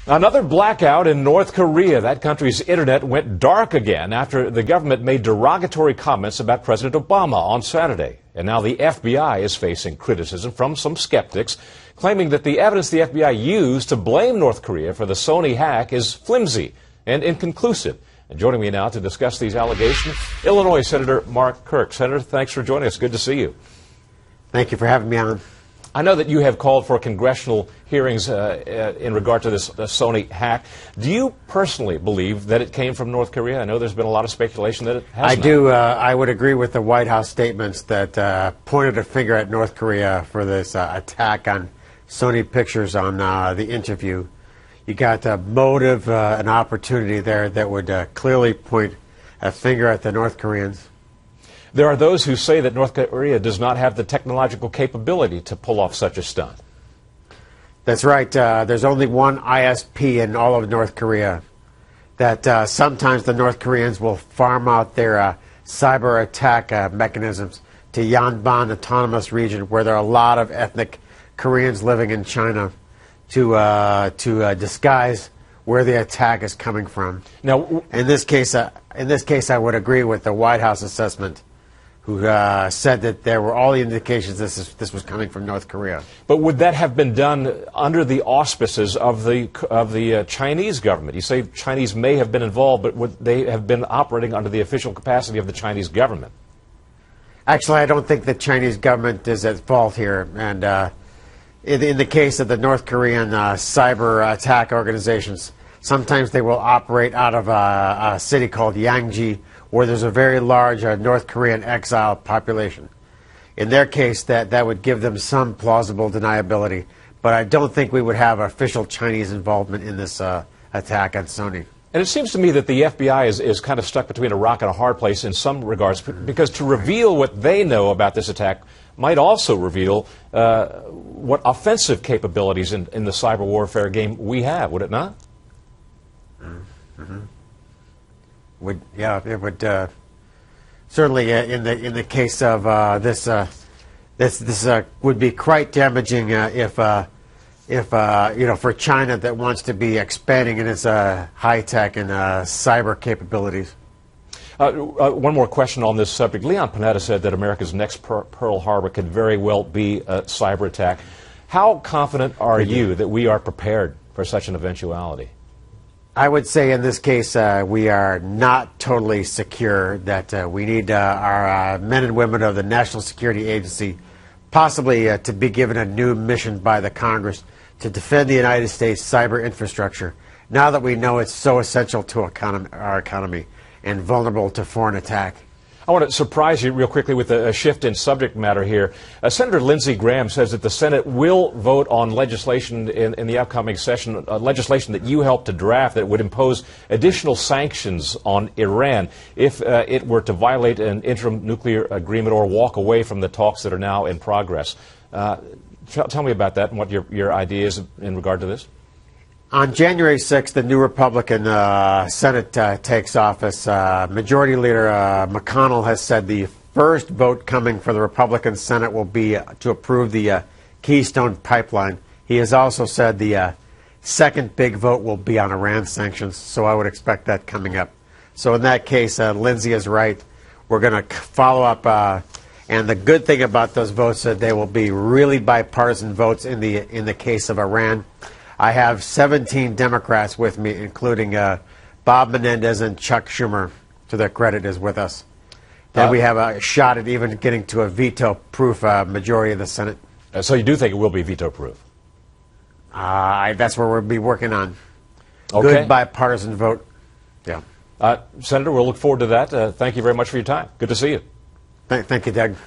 Another blackout in North Korea. That country's internet went dark again after the government made derogatory comments about President Obama on Saturday. And now the FBI is facing criticism from some skeptics, claiming that the evidence the FBI used to blame North Korea for the Sony hack is flimsy and inconclusive. And joining me now to discuss these allegations, Illinois Senator Mark Kirk. Senator, thanks for joining us. Good to see you. Thank you for having me on. I know that you have called for congressional hearings in regard to this Sony hack. Do you personally believe that it came from North Korea? I know there's been a lot of speculation that it has. I do. I would agree with the White House statements that pointed a finger at North Korea for this attack on Sony Pictures on the interview. You got a motive, an opportunity there that would clearly point a finger at the North Koreans. There are those who say that North Korea does not have the technological capability to pull off such a stunt. That's right. There's only one ISP in all of North Korea. That sometimes the North Koreans will farm out their cyber attack mechanisms to Yanban Autonomous Region, where there are a lot of ethnic Koreans living in China, to disguise where the attack is coming from. Now, in this case, I would agree with the White House assessment, who said that there were all the indications this was coming from North Korea. But would that have been done under the auspices of the Chinese government? You say Chinese may have been involved, but would they have been operating under the official capacity of the Chinese government? Actually, I don't think the Chinese government is at fault here. And in the case of the North Korean cyber attack organizations, sometimes they will operate out of a city called Yangji, where there's a very large North Korean exile population. In their case, that would give them some plausible deniability. But I don't think we would have official Chinese involvement in this attack on Sony. And it seems to me that the FBI is kind of stuck between a rock and a hard place in some regards, because to reveal what they know about this attack might also reveal what offensive capabilities in the cyber warfare game we have, would it not? Mm-hmm. It would certainly in the case of this would be quite damaging if for China that wants to be expanding in its high tech and cyber capabilities. One more question on this subject. Leon Panetta said that America's next Pearl Harbor could very well be a cyber attack. How confident are you that we are prepared for such an eventuality? I would say in this case we are not totally secure, that we need our men and women of the National Security Agency possibly to be given a new mission by the Congress to defend the United States cyber infrastructure, now that we know it's so essential to our economy and vulnerable to foreign attack. I want to surprise you real quickly with a shift in subject matter here. Senator Lindsey Graham says that the Senate will vote on legislation in the upcoming session, legislation that you helped to draft that would impose additional sanctions on Iran if it were to violate an interim nuclear agreement or walk away from the talks that are now in progress. Tell me about that and what your idea is in regard to this. On January 6th, the new Republican Senate takes office. Majority Leader McConnell has said the first vote coming for the Republican Senate will be to approve the Keystone Pipeline. He has also said the second big vote will be on Iran sanctions, so I would expect that coming up. So in that case, Lindsey is right. We're going to follow up, and the good thing about those votes is that they will be really bipartisan votes in the case of Iran. I have 17 Democrats with me, including Bob Menendez and Chuck Schumer, to their credit, is with us. Then we have a shot at even getting to a veto-proof majority of the Senate. So you do think it will be veto-proof? That's what we'll be working on. Okay. Good bipartisan vote. Yeah. Senator, we'll look forward to that. Thank you very much for your time. Good to see you. Thank you, Doug.